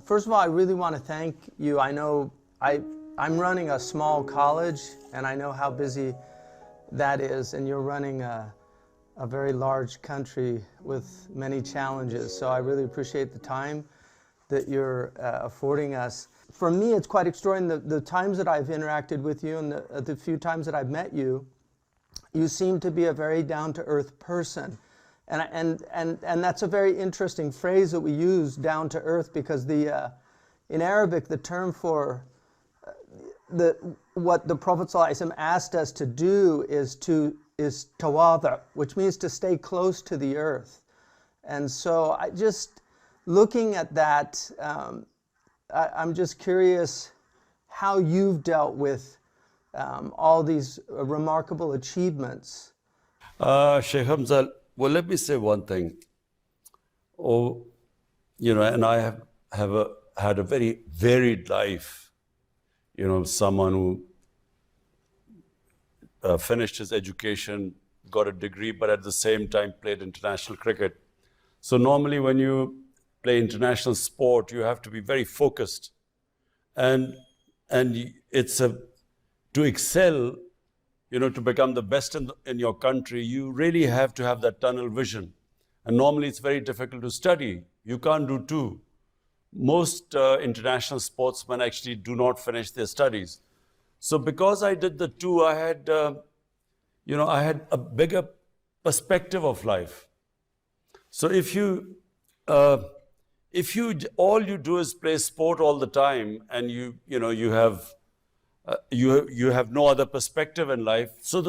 First of all, I really want to thank you. I know I'm running a small college, and I know how busy that is, and you're running a very large country with many challenges. So I really appreciate the time that you're affording us. For me, it's quite extraordinary. The times that I've interacted with you and the few times that I've met you, you seem to be a very down-to-earth person. And that's a very interesting phrase that we use, down to earth, because in Arabic, the term for what the Prophet ﷺ asked us to do is tawadu, which means to stay close to the earth. And so I just, looking at that, I'm just curious how you've dealt with all these remarkable achievements. Shaykh Hamza, well, let me say one thing. And I have had a very varied life. Someone who finished his education, got a degree, but at the same time played international cricket. So normally when you play international sport, you have to be very focused. And it's to excel, to become the best in your country, you really have to have that tunnel vision. And normally it's very difficult to study. You can't do two. Most international sportsmen actually do not finish their studies. So because I did the two, I had a bigger perspective of life. So if you all you do is play sport all the time, and you have no other perspective in life, so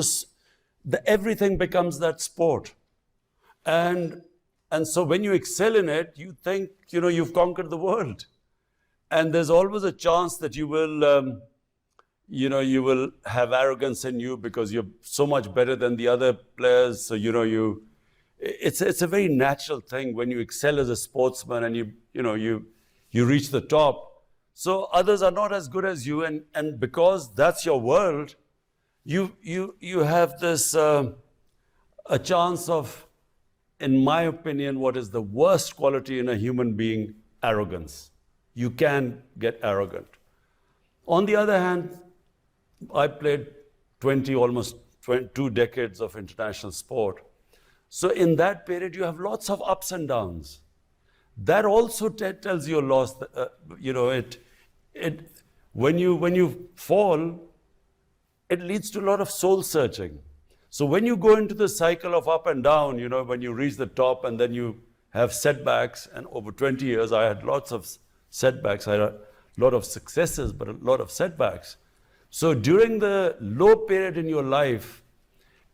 everything becomes that sport. And so when you excel in it, you think, you've conquered the world. And there's always a chance that you will have arrogance in you because you're so much better than the other players. So, it's a very natural thing when you excel as a sportsman and you reach the top. So others are not as good as you, and because that's your world, you have this a chance of, in my opinion, what is the worst quality in a human being? Arrogance. You can get arrogant. On the other hand, I played almost 2 decades of international sport. So in that period, you have lots of ups and downs. That also tells you a lot. When you fall, it leads to a lot of soul searching. So when you go into the cycle of up and down, when you reach the top and then you have setbacks, and over 20 years, I had lots of setbacks. I had a lot of successes, but a lot of setbacks. So during the low period in your life,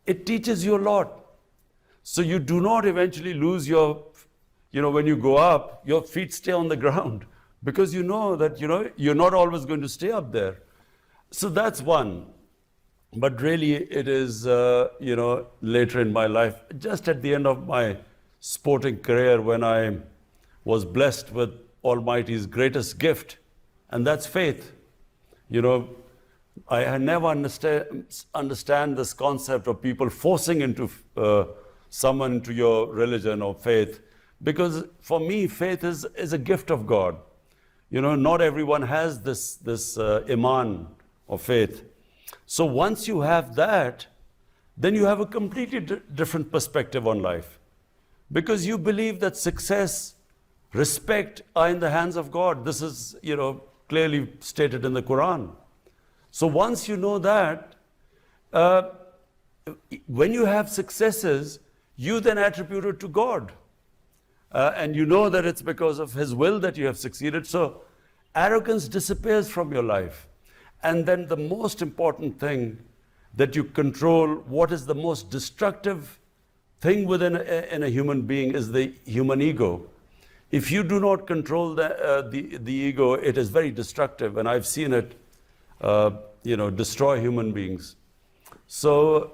it teaches you a lot. So you do not eventually lose when you go up, your feet stay on the ground, because you know that, you're not always going to stay up there. So that's one. But really, it is, later in my life, just at the end of my sporting career, when I was blessed with Almighty's greatest gift, and that's faith. I never understand this concept of people forcing someone into your religion or faith, because for me, faith is a gift of God. Not everyone has this iman of faith. So once you have that, then you have a completely different perspective on life, because you believe that success, respect are in the hands of God. This is, clearly stated in the Quran. So once you know that, when you have successes, you then attribute it to God. And you know that it's because of His will that you have succeeded. So arrogance disappears from your life. And then the most important thing, that you control what is the most destructive thing in a human being, is the human ego. If you do not control the ego, it is very destructive. And I've seen it destroy human beings. So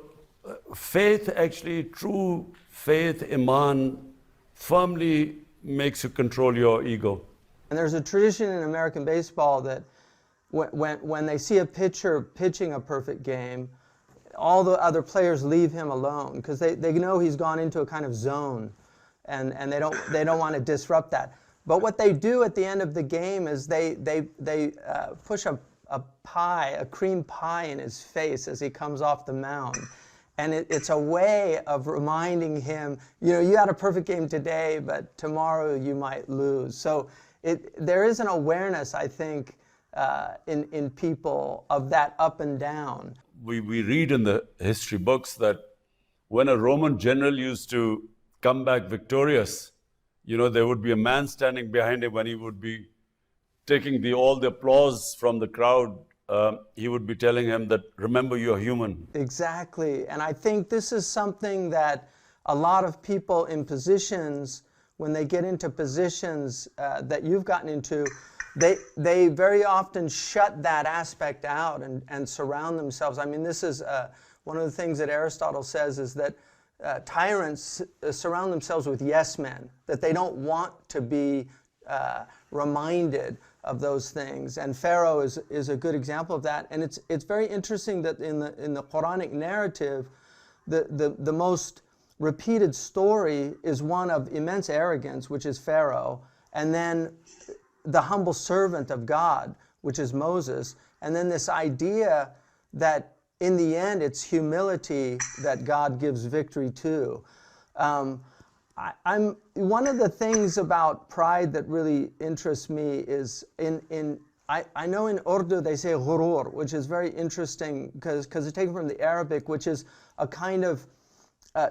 faith, actually, true faith, iman, firmly makes you control your ego. And there's a tradition in American baseball that when they see a pitcher pitching a perfect game, all the other players leave him alone, because they know he's gone into a kind of zone, and they don't want to disrupt that. But what they do at the end of the game is they push a pie, a cream pie in his face as he comes off the mound. And it's a way of reminding him, you know, you had a perfect game today, but tomorrow you might lose. So there is an awareness, I think, in people of that up and down. We read in the history books that when a Roman general used to come back victorious, you know, there would be a man standing behind him when he would be taking all the applause from the crowd. He would be telling him that, remember, you're human. Exactly. And I think this is something that a lot of people in positions, when they get into positions that you've gotten into, they very often shut that aspect out and surround themselves. I mean, this is one of the things that Aristotle says is that tyrants surround themselves with yes men, that they don't want to be reminded of those things. And Pharaoh is a good example of that. And it's very interesting that in the Quranic narrative, the most repeated story is one of immense arrogance, which is Pharaoh, and then the humble servant of God, which is Moses, and then this idea that in the end it's humility that God gives victory to. I'm one of the things about pride that really interests me is I know in Urdu they say ghurur, which is very interesting because it's taken from the Arabic, which is a kind of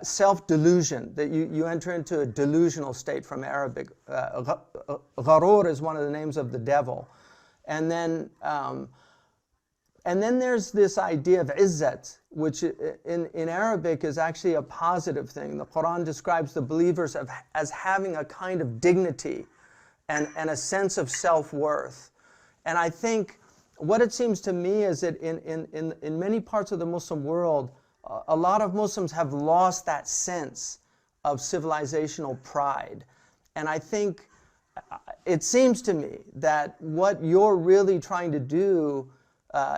self-delusion, that you enter into a delusional state from Arabic. Gharur is one of the names of the devil. And then there's this idea of izzat, which in Arabic is actually a positive thing. The Quran describes the believers as having a kind of dignity and a sense of self-worth. And I think what it seems to me is that in many parts of the Muslim world, a lot of Muslims have lost that sense of civilizational pride. And I think it seems to me that what you're really trying to do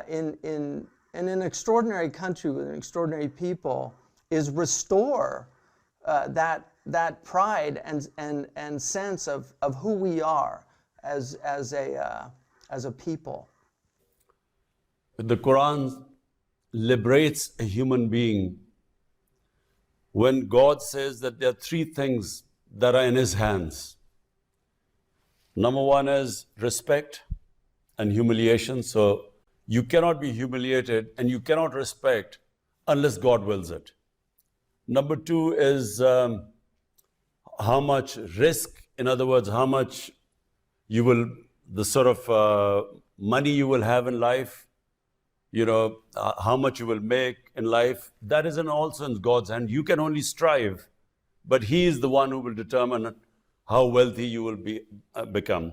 in an extraordinary country with an extraordinary people is restore that pride and sense of who we are as a people. The Quran liberates a human being when God says that there are three things that are in His hands. Number one is respect and humiliation. So you cannot be humiliated and you cannot respect unless God wills it. Number two is how much risk, in other words, how much you will, the sort of money you will have in life, you know, how much you will make in life, that is also in God's hand. You can only strive, but He is the one who will determine how wealthy you will become.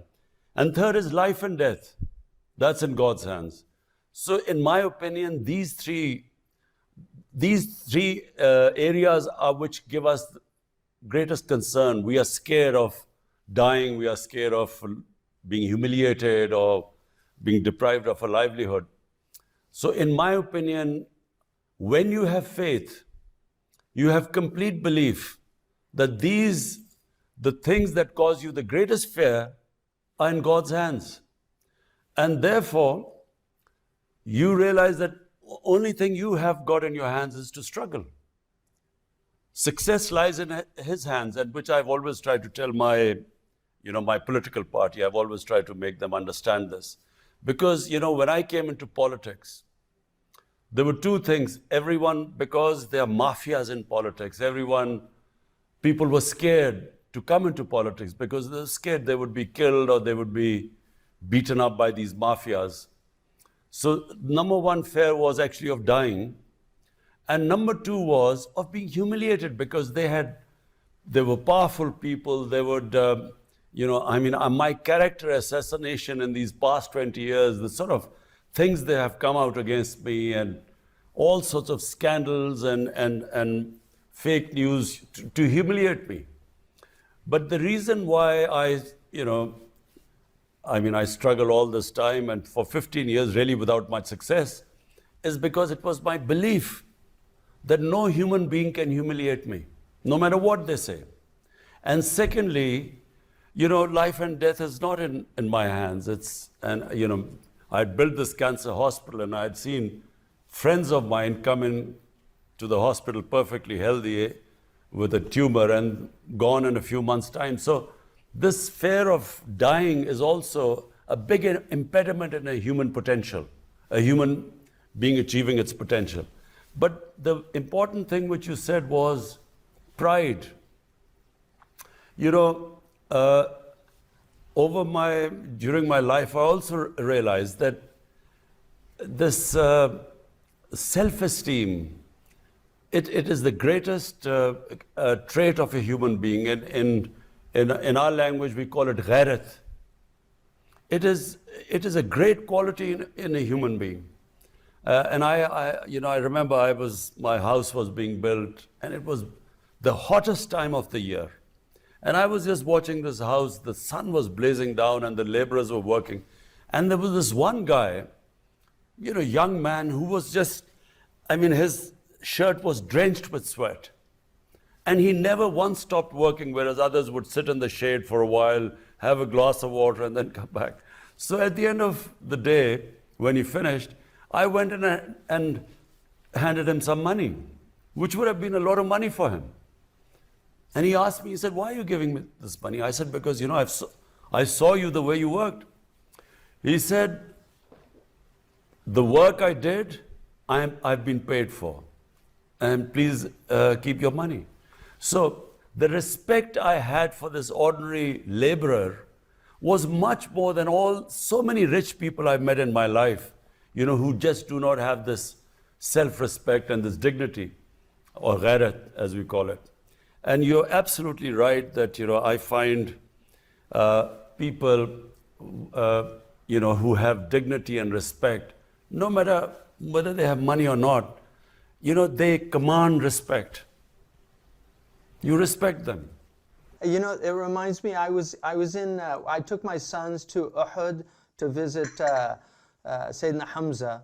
And third is life and death. That's in God's hands. So in my opinion, these three areas are which give us the greatest concern. We are scared of dying. We are scared of being humiliated or being deprived of a livelihood. So in my opinion, when you have faith, you have complete belief that the things that cause you the greatest fear are in God's hands. And therefore, you realize that only thing you have got in your hands is to struggle. Success lies in His hands, and which I've always tried to tell my political party. I've always tried to make them understand this. Because, when I came into politics, there were two things. Everyone, because there are mafias in politics, people were scared to come into politics because they were scared they would be killed or they would be beaten up by these mafias. So number one fear was actually of dying. And number two was of being humiliated because they were powerful people. They would, my character assassination in these past 20 years, the sort of things they have come out against me and all sorts of scandals and fake news to humiliate me. But the reason why I struggle all this time and for 15 years really without much success is because it was my belief that no human being can humiliate me, no matter what they say. And secondly, life and death is not in my hands. I'd built this cancer hospital and I'd seen friends of mine come in to the hospital perfectly healthy with a tumor and gone in a few months' time. So this fear of dying is also a big impediment in a human potential, a human being achieving its potential. But the important thing which you said was pride. During my life, I also realized that this self-esteem, it is the greatest trait of a human being. In our language, we call it ghairat. It is a great quality in a human being. And I remember my house was being built, and it was the hottest time of the year. And I was just watching this house, the sun was blazing down and the laborers were working. And there was this one guy, young man who was his shirt was drenched with sweat. And he never once stopped working, whereas others would sit in the shade for a while, have a glass of water, and then come back. So at the end of the day, when he finished, I went in and handed him some money, which would have been a lot of money for him. And he asked me, he said, "Why are you giving me this money?" I said, "Because, I saw you the way you worked." He said, "The work I did, I've been paid for. And please keep your money." So the respect I had for this ordinary laborer was much more than so many rich people I've met in my life, who just do not have this self-respect and this dignity, or ghairat, as we call it. And you're absolutely right that, I find people, who have dignity and respect, no matter whether they have money or not, they command respect. You respect them. It reminds me, I took my sons to Uhud to visit Shaykh Hamza.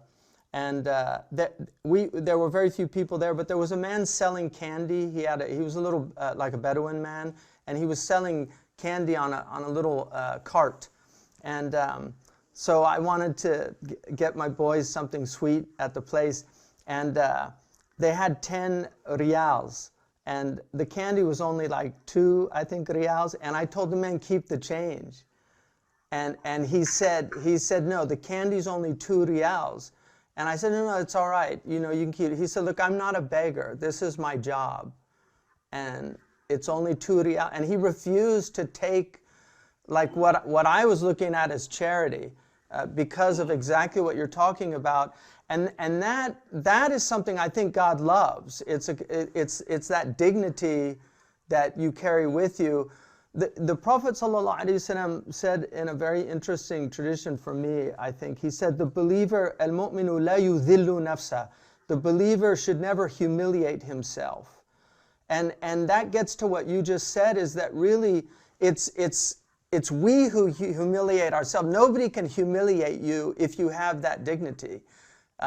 And there were very few people there, but there was a man selling candy. He was a little like a Bedouin man, and he was selling candy on a little cart. And so I wanted to get my boys something sweet at the place, and they had 10 riyals, and the candy was only like 2, I think, riyals. And I told the man, "Keep the change." And he said, "No, the candy's only 2 riyals." And I said, no, it's all right. You can keep it. He said, "Look, I'm not a beggar. This is my job. And it's only 2 riyal." And he refused to take like what I was looking at as charity because of exactly what you're talking about. And that is something I think God loves. It's that dignity that you carry with you. The Prophet ﷺ said in a very interesting tradition for me, I think, he said, the believer, al-mu'minu la yudhillu nafsa, the believer should never humiliate himself. And that gets to what you just said, is that really it's we who humiliate ourselves. Nobody can humiliate you if you have that dignity.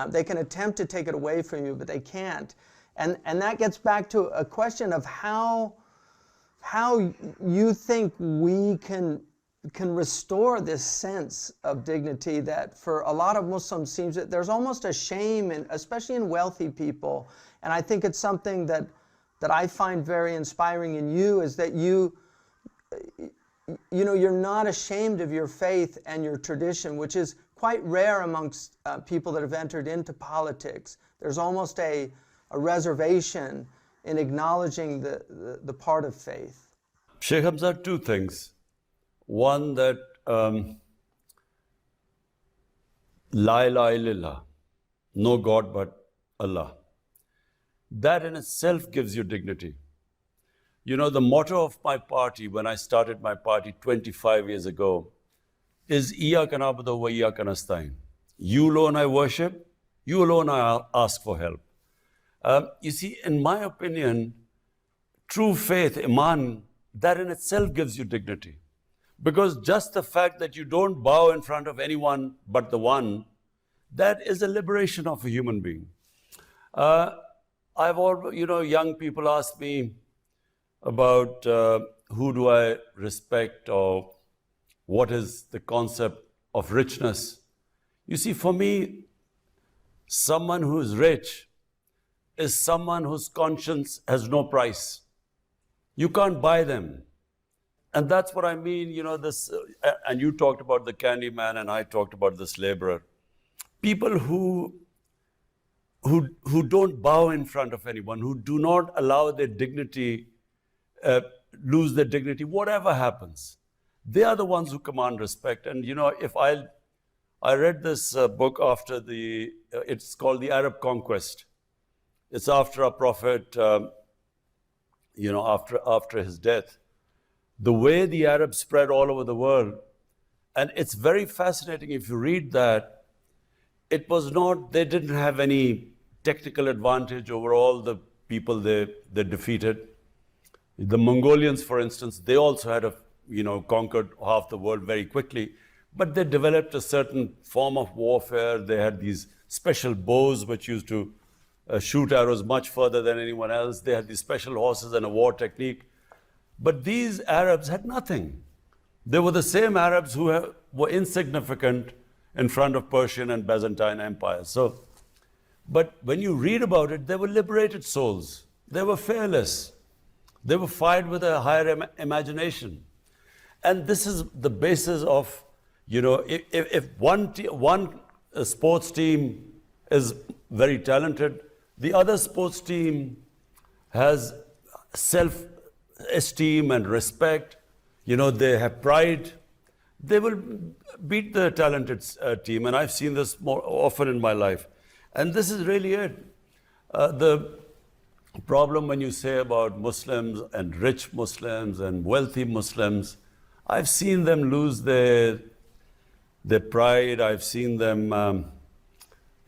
They can attempt to take it away from you, but they can't. And that gets back to a question of how you think we can restore this sense of dignity that for a lot of Muslims seems that there's almost a shame, especially in wealthy people. And I think it's something that I find very inspiring in you, is that you're not ashamed of your faith and your tradition, which is quite rare amongst people that have entered into politics. There's almost a reservation in acknowledging the part of faith. Shaykh Hamza, 2 things. One, that La ilaha illallah, no God but Allah. That in itself gives you dignity. The motto of my party, when I started my party 25 years ago, is Iyyaka na'budu wa iyyaka nasta'in. You alone I worship, you alone I ask for help. You see, in my opinion, true faith, Iman, that in itself gives you dignity. Because just the fact that you don't bow in front of anyone but the one, that is a liberation of a human being. I've always, young people ask me about who do I respect, or what is the concept of richness? You see, for me, someone who is rich is someone whose conscience has no price. You can't buy them. And that's what I mean, this, and you talked about the candy man, and I talked about this laborer. People who don't bow in front of anyone, who do not allow their dignity, lose their dignity, whatever happens. They are the ones who command respect. And if I read this book after it's called The Arab Conquest. It's after our Prophet, after his death. The way the Arabs spread all over the world. And it's very fascinating if you read that. It was not, they didn't have any technical advantage over all the people they defeated. The Mongolians, for instance, they also had conquered half the world very quickly, but they developed a certain form of warfare. They had these special bows which used to shoot arrows much further than anyone else. They had these special horses and a war technique. But these Arabs had nothing. They were the same Arabs who were insignificant in front of Persian and Byzantine empires. But when you read about it, they were liberated souls. They were fearless. They were fired with a higher imagination. And this is the basis of, if one sports team is very talented, the other sports team has self-esteem and respect, they have pride, they will beat the talented team. And I've seen this more often in my life. And this is really it. The problem when you say about Muslims and rich Muslims and wealthy Muslims, I've seen them lose their pride. I've seen them,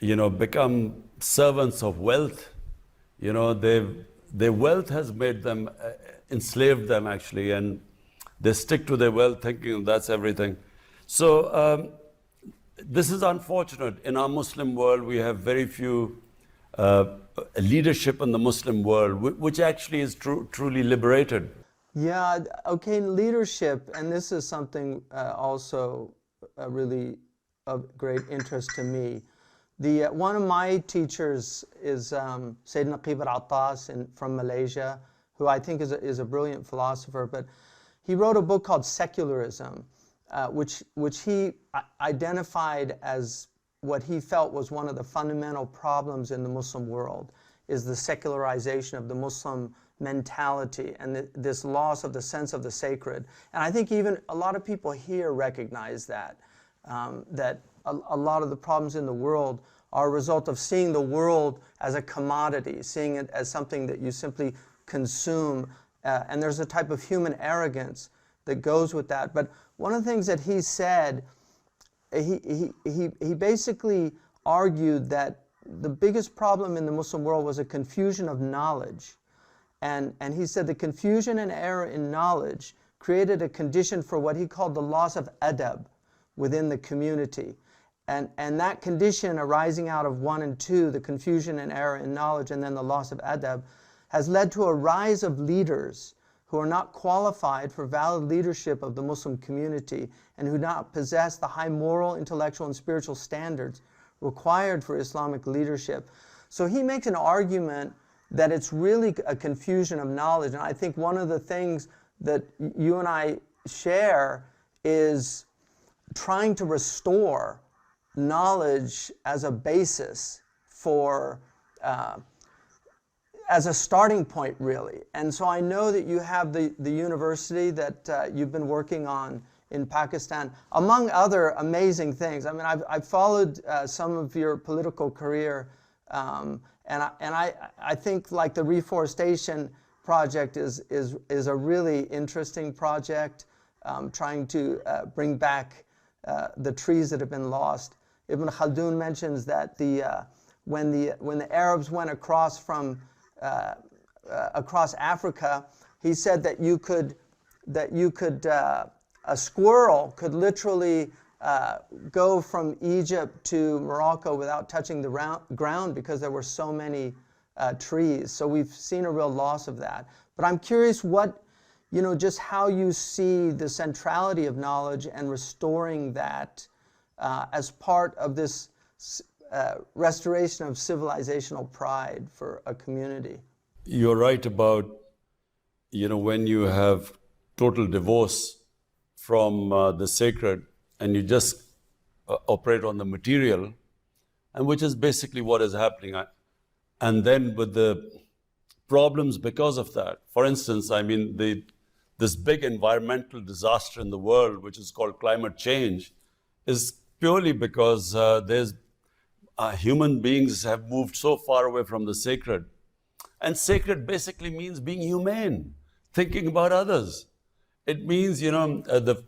become servants of wealth. Their wealth has made them, enslaved them actually, and they stick to their wealth thinking that's everything. So this is unfortunate. In our Muslim world, we have very few leadership in the Muslim world, which actually is truly liberated. Yeah, okay, leadership, and this is something also really of great interest to me. One of my teachers is Sayyid Naqib al-Attas from Malaysia, who I think is a brilliant philosopher, but he wrote a book called Secularism, which he identified as what he felt was one of the fundamental problems in the Muslim world, is the secularization of the Muslim mentality and this loss of the sense of the sacred. And I think even a lot of people here recognize that, that a lot of the problems in the world are a result of seeing the world as a commodity, seeing it as something that you simply consume. And there's a type of human arrogance that goes with that. But one of the things that he said, he basically argued that the biggest problem in the Muslim world was a confusion of knowledge. And he said the confusion and error in knowledge created a condition for what he called the loss of adab within the community. And that condition arising out of 1 and 2, the confusion and error in knowledge and then the loss of adab, has led to a rise of leaders who are not qualified for valid leadership of the Muslim community and who do not possess the high moral, intellectual, and spiritual standards required for Islamic leadership. So he makes an argument that it's really a confusion of knowledge. And I think one of the things that you and I share is trying to restore knowledge as a basis for, as a starting point, really. And so I know that you have the university that you've been working on in Pakistan, among other amazing things. I mean, I've followed some of your political career, and I think like the reforestation project is a really interesting project, trying to bring back the trees that have been lost. Ibn Khaldun mentions that when the Arabs went across from across Africa, he said that a squirrel could literally go from Egypt to Morocco without touching the ground because there were so many trees. So we've seen a real loss of that. But I'm curious what just how you see the centrality of knowledge and restoring that as part of this restoration of civilizational pride for a community. You're right about, when you have total divorce from the sacred and you just operate on the material, and which is basically what is happening. And then with the problems because of that, for instance, this big environmental disaster in the world, which is called climate change, is purely because human beings have moved so far away from the sacred. And sacred basically means being humane, thinking about others. It means, the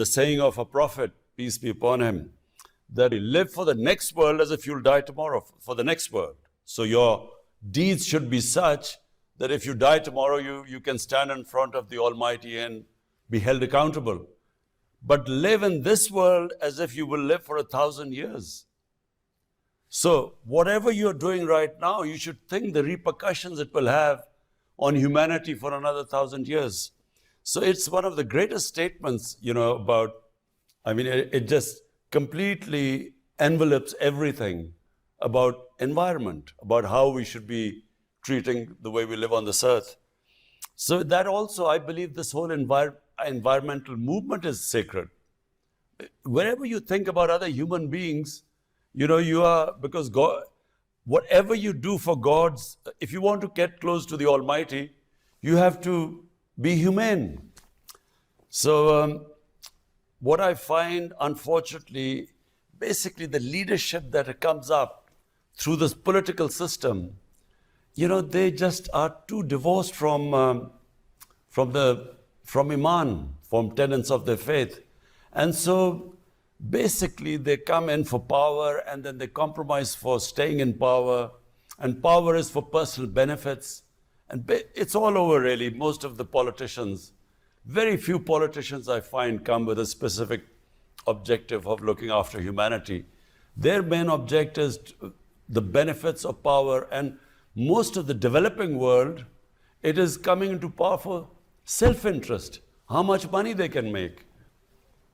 saying of a prophet, peace be upon him, that you live for the next world as if you'll die tomorrow, for the next world. So your deeds should be such that if you die tomorrow, you can stand in front of the Almighty and be held accountable. But live in this world as if you will live for 1,000 years. So whatever you're doing right now, you should think the repercussions it will have on humanity for another 1,000 years. So it's one of the greatest statements, about, it just completely envelopes everything about environment, about how we should be treating the way we live on this earth. So that also, I believe this whole environmental movement is sacred. Wherever you think about other human beings, you are, because God, whatever you do for God's, if you want to get close to the Almighty, you have to be humane. So what I find, unfortunately, basically the leadership that comes up through this political system, they just are too divorced from Iman, from tenets of their faith. And so basically they come in for power and then they compromise for staying in power. And power is for personal benefits. And it's all over really. Most of the politicians, very few politicians I find come with a specific objective of looking after humanity. Their main objective is the benefits of power, and most of the developing world, it is coming into power for self-interest, how much money they can make.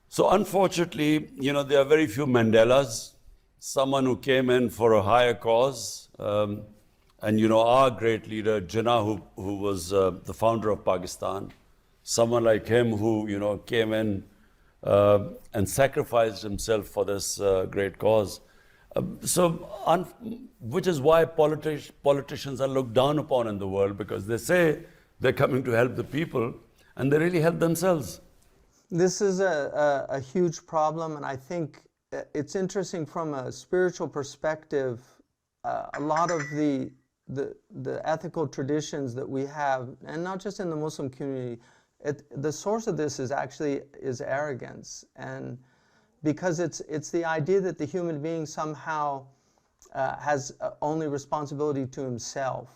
So unfortunately, there are very few Mandelas, someone who came in for a higher cause. And our great leader, Jinnah, who was the founder of Pakistan, someone like him who, came in and sacrificed himself for this great cause. Which is why politicians are looked down upon in the world, because they say they're coming to help the people and they really help themselves. This is a huge problem, and I think it's interesting from a spiritual perspective. A lot of the ethical traditions that we have, and not just in the Muslim community, the source of this is arrogance, and because it's the idea that the human being somehow has only responsibility to himself,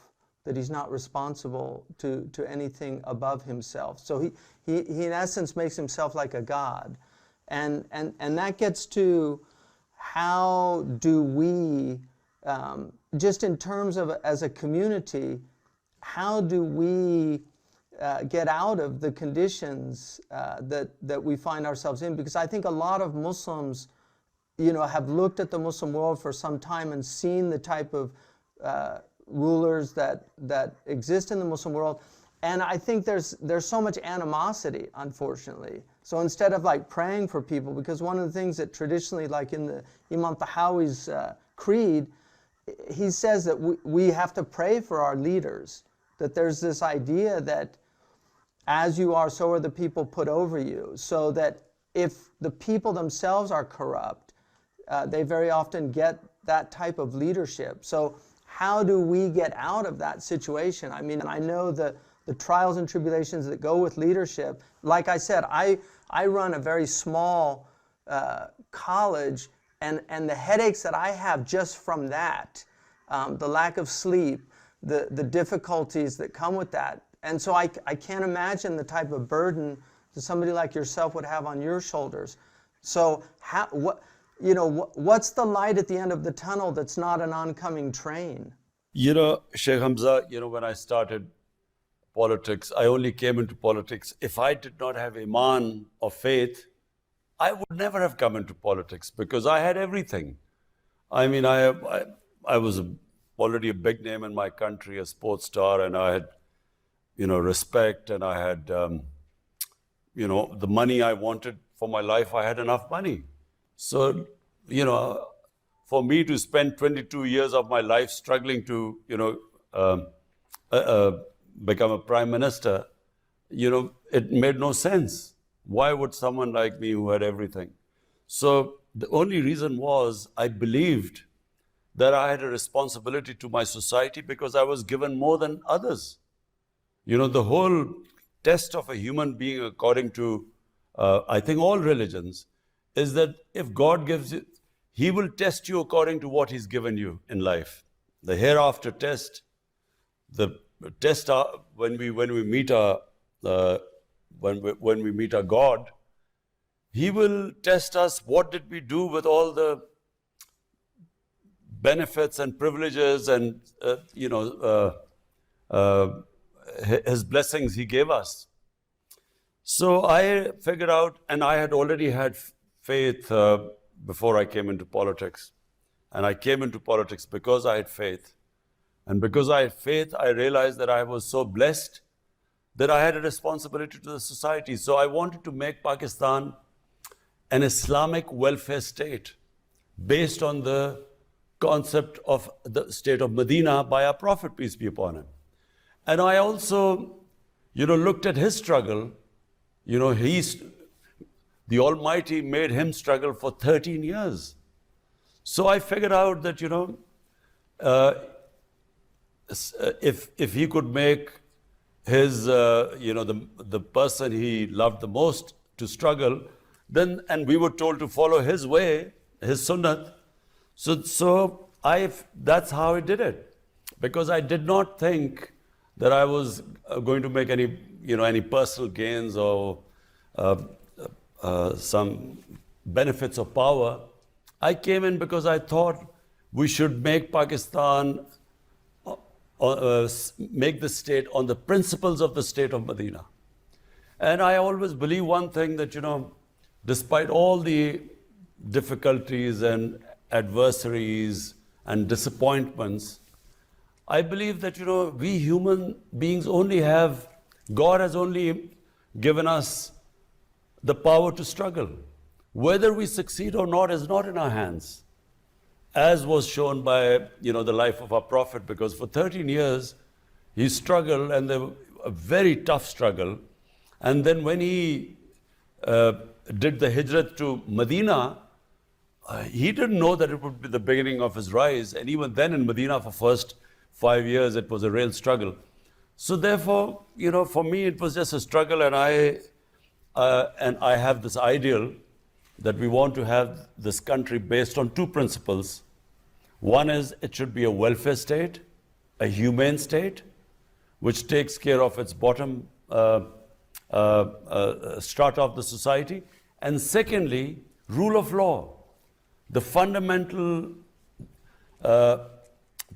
that he's not responsible to anything above himself. So he in essence makes himself like a god, and that gets to how do we, just in terms of as a community, how do we get out of the conditions that we find ourselves in? Because I think a lot of Muslims, have looked at the Muslim world for some time and seen the type of rulers that exist in the Muslim world, and I think there's so much animosity, unfortunately. So instead of like praying for people, because one of the things that traditionally, like in the Imam Tahawi's creed, he says that we have to pray for our leaders, that there's this idea that as you are, so are the people put over you, so that if the people themselves are corrupt, they very often get that type of leadership. So how do we get out of that situation? I mean, I know the trials and tribulations that go with leadership. Like I said, I run a very small college, and the headaches that I have just from that, the lack of sleep, the difficulties that come with that. And so I can't imagine the type of burden that somebody like yourself would have on your shoulders. So what's the light at the end of the tunnel that's not an oncoming train? Shaykh Hamza, when I started politics. I only came into politics. If I did not have Iman or faith, I would never have come into politics because I had everything. I mean, I was already a big name in my country, a sports star, and I had, respect, and I had, the money I wanted for my life. I had enough money. So, for me to spend 22 years of my life struggling to, become a prime minister, it made no sense. Why would someone like me who had everything? So the only reason was I believed that I had a responsibility to my society because I was given more than others. The whole test of a human being, according to, I think, all religions, is that if God gives you, He will test you according to what He's given you in life. The hereafter test, the test when we meet our when we meet our God, He will test us. What did we do with all the benefits and privileges and His blessings He gave us? So I figured out, and I had already had faith before I came into politics. And I came into politics because I had faith. And because I had faith, I realized that I was so blessed that I had a responsibility to the society. So I wanted to make Pakistan an Islamic welfare state based on the concept of the state of Medina by our Prophet, peace be upon him. And I also, looked at his struggle. The Almighty made him struggle for 13 years. So I figured out that, if he could make his, the person he loved the most to struggle, then, and we were told to follow his way, his sunnah. So that's how I did it. Because I did not think that I was going to make any personal gains or some benefits of power. I came in because I thought we should make Pakistan, make the state on the principles of the state of Medina. And I always believe one thing, that, despite all the difficulties and adversaries and disappointments, I believe that, we human beings God has only given us the power to struggle. Whether we succeed or not is not in our hands, as was shown by, the life of our Prophet, because for 13 years he struggled, and a very tough struggle. And then when he did the hijrat to Medina, he didn't know that it would be the beginning of his rise. And even then in Medina, for first 5 years, it was a real struggle. So therefore, for me, it was just a struggle, and I have this ideal that we want to have this country based on two principles. One is it should be a welfare state, a humane state, which takes care of its bottom strata of the society. And secondly, rule of law. The fundamental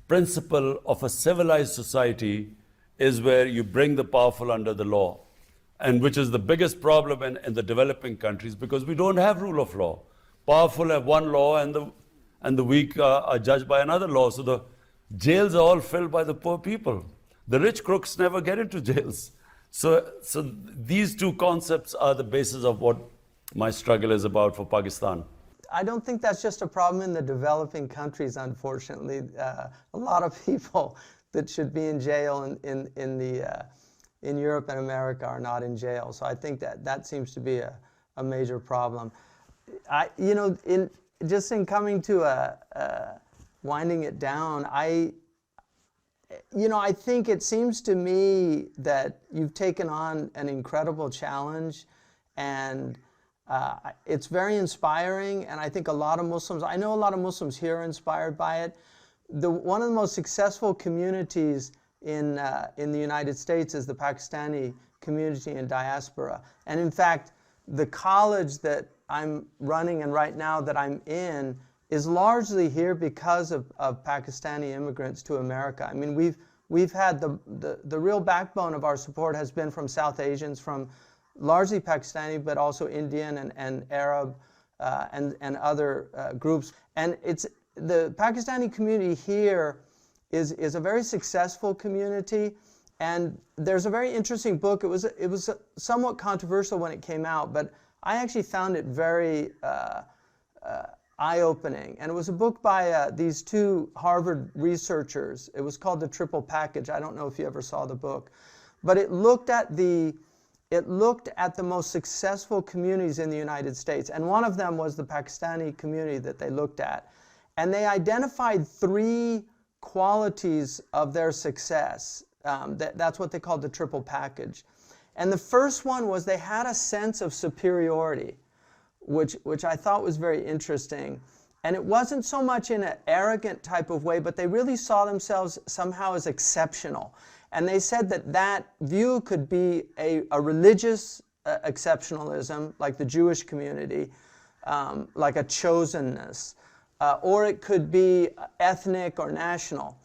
principle of a civilized society is where you bring the powerful under the law, and which is the biggest problem in the developing countries, because we don't have rule of law. Powerful have one law, and the weak are judged by another law. So the jails are all filled by the poor people. The rich crooks never get into jails. So these two concepts are the basis of what my struggle is about for Pakistan. I don't think that's just a problem in the developing countries, unfortunately. A lot of people that should be in jail in Europe and America are not in jail. So I think that seems to be a major problem. In coming to winding it down, I think it seems to me that you've taken on an incredible challenge, and it's very inspiring. And I think I know a lot of Muslims here are inspired by it. One of the most successful communities in the United States is the Pakistani community in diaspora. And in fact, the college that I'm running and right now that I'm in is largely here because of Pakistani immigrants to America. I mean, we've had the real backbone of our support has been from South Asians, from largely Pakistani, but also Indian and Arab and other groups. And it's the Pakistani community here is a very successful community. And there's a very interesting book. It was somewhat controversial when it came out, but I actually found it very eye-opening. And it was a book by these two Harvard researchers. It was called The Triple Package. I don't know if you ever saw the book, but it looked at the most successful communities in the United States, and one of them was the Pakistani community that they looked at. And they identified 3 qualities of their success. That's what they called the triple package. And the first one was they had a sense of superiority, which I thought was very interesting. And it wasn't so much in an arrogant type of way, but they really saw themselves somehow as exceptional. And they said that view could be a religious exceptionalism, like the Jewish community, like a chosenness, or it could be ethnic or national.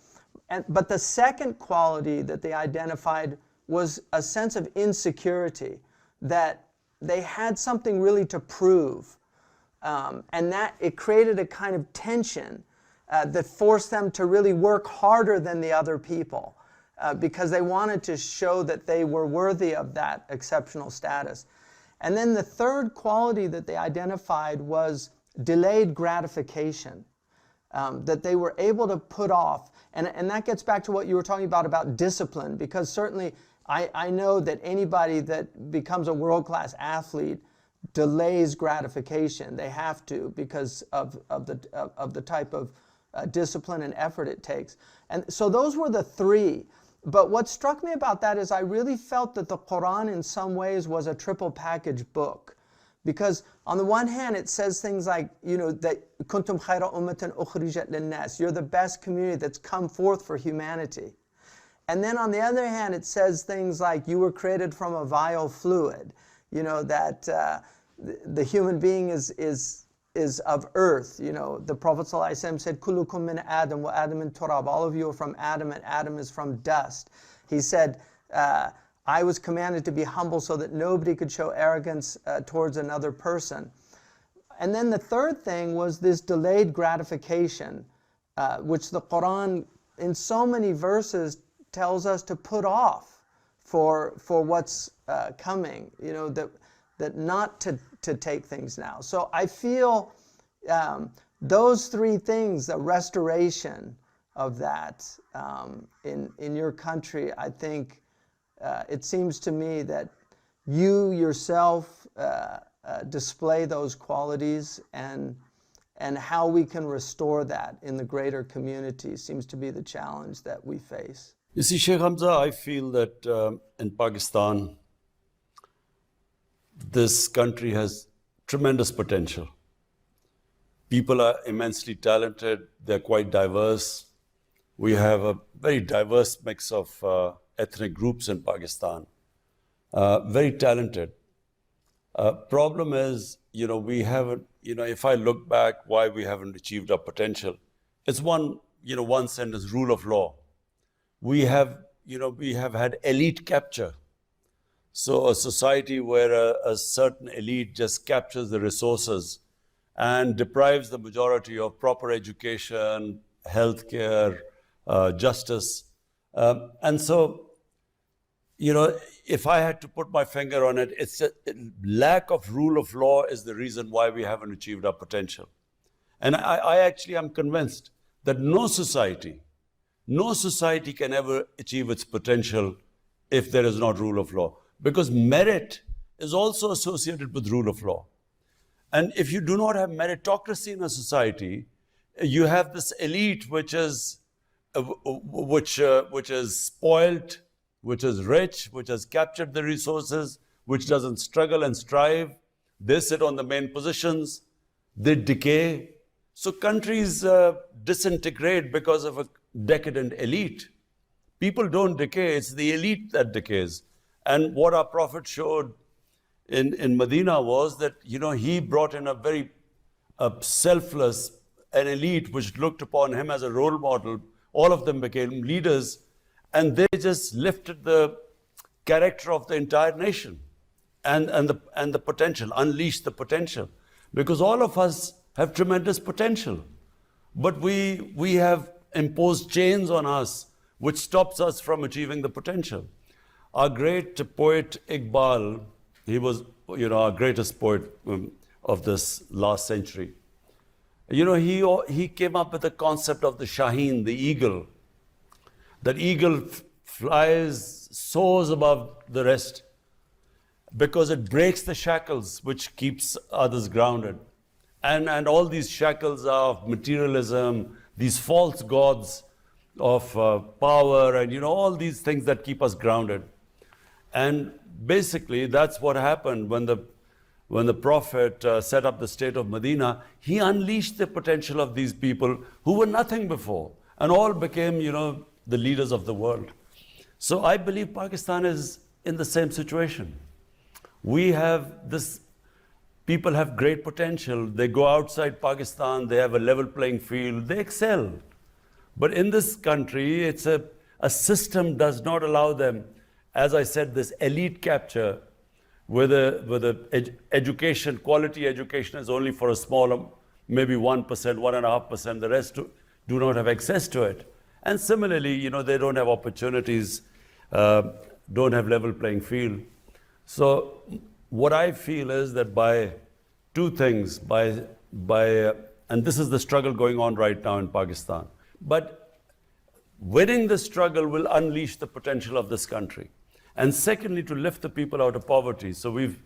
But the second quality that they identified was a sense of insecurity, that they had something really to prove, and that it created a kind of tension that forced them to really work harder than the other people. Because they wanted to show that they were worthy of that exceptional status. And then the third quality that they identified was delayed gratification, that they were able to put off. And that gets back to what you were talking about discipline, because certainly I know that anybody that becomes a world-class athlete delays gratification. They have to, because of the type of discipline and effort it takes. And so those were the 3. But what struck me about that is I really felt that the Quran in some ways was a triple package book. Because on the one hand it says things like, that kuntum khayra ummatan ukhrijat linnas, you're the best community that's come forth for humanity. And then on the other hand it says things like you were created from a vile fluid, that the human being is of earth. The Prophet ﷺ said, Kullukum min Adam wa Adam min turab. All of you are from Adam, and Adam is from dust. He said, I was commanded to be humble so that nobody could show arrogance towards another person. And then the third thing was this delayed gratification, which the Quran in so many verses tells us to put off for what's coming, that not to take things now. So I feel those 3 things, the restoration of that in your country, I think it seems to me that you yourself display those qualities, and how we can restore that in the greater community seems to be the challenge that we face. You see, Shaykh Hamza, I feel that in Pakistan, this country has tremendous potential. People are immensely talented. They're quite diverse. We have a very diverse mix of ethnic groups in Pakistan. Very talented. Problem is, we haven't, if I look back why we haven't achieved our potential, it's one sentence, rule of law. We have had elite capture. So a society where a certain elite just captures the resources and deprives the majority of proper education, healthcare, justice. And so, if I had to put my finger on it, it's a lack of rule of law is the reason why we haven't achieved our potential. And I actually am convinced that no society can ever achieve its potential if there is not rule of law. Because merit is also associated with rule of law. And if you do not have meritocracy in a society, you have this elite which is spoiled, which is rich, which has captured the resources, which doesn't struggle and strive. They sit on the main positions, they decay. So countries disintegrate because of a decadent elite. People don't decay, it's the elite that decays. And what our Prophet showed in Medina was that, he brought in a very selfless, an elite which looked upon him as a role model. All of them became leaders. and they just lifted the character of the entire nation and the potential, unleashed the potential. Because all of us have tremendous potential, but we have imposed chains on us which stops us from achieving the potential. Our great poet Iqbal, he was, our greatest poet of this last century. He came up with the concept of the Shaheen, the eagle. That eagle flies, soars above the rest because it breaks the shackles which keeps others grounded. And all these shackles of materialism, these false gods of power, and all these things that keep us grounded. And basically, that's what happened when the Prophet set up the state of Medina. He unleashed the potential of these people who were nothing before, and all became, the leaders of the world. So I believe Pakistan is in the same situation. We have this. People have great potential. They go outside Pakistan. They have a level playing field. They excel. But in this country, it's a system does not allow them. As I said, this elite capture, where the education, quality education is only for a small, maybe 1%, 1.5%. The rest do not have access to it. And similarly, they don't have opportunities, don't have level playing field. So what I feel is that by two things, and this is the struggle going on right now in Pakistan, but winning the struggle will unleash the potential of this country. And secondly, to lift the people out of poverty. So we've,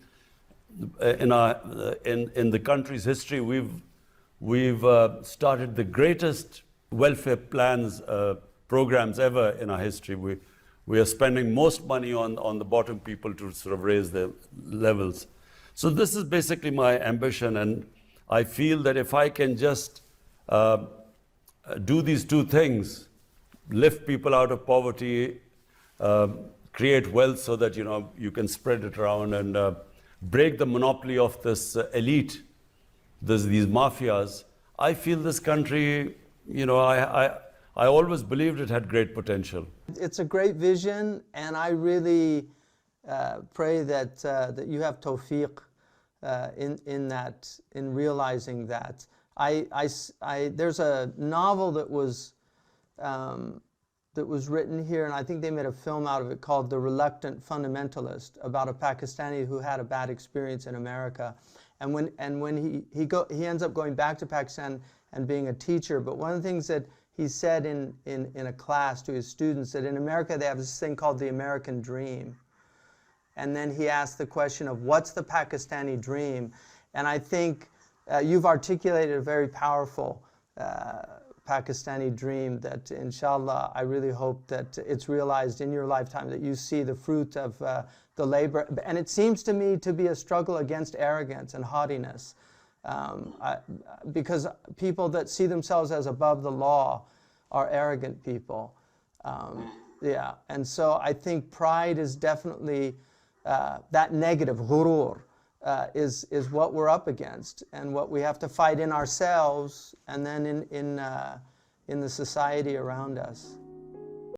in the country's history, we've started the greatest welfare plans, programs ever in our history. We are spending most money on the bottom people to sort of raise their levels. So this is basically my ambition, and I feel that if I can just do these two things, lift people out of poverty, create wealth so that you can spread it around, and break the monopoly of this elite, these mafias, I feel this country, I always believed it had great potential. It's a great vision, and I really pray that you have tawfiq in realizing that. There's a novel that was written here, and I think they made a film out of it, called The Reluctant Fundamentalist, about a Pakistani who had a bad experience in America. And when he ends up going back to Pakistan and being a teacher, but one of the things that he said in a class to his students, that in America they have this thing called the American dream. And then he asked the question of what's the Pakistani dream? And I think you've articulated a very powerful Pakistani dream that, inshallah, I really hope that it's realized in your lifetime, that you see the fruit of the labor. And it seems to me to be a struggle against arrogance and haughtiness. Because people that see themselves as above the law are arrogant people. Yeah, and so I think pride is definitely that negative, ghurur, is what we're up against, and what we have to fight in ourselves, and then in the society around us.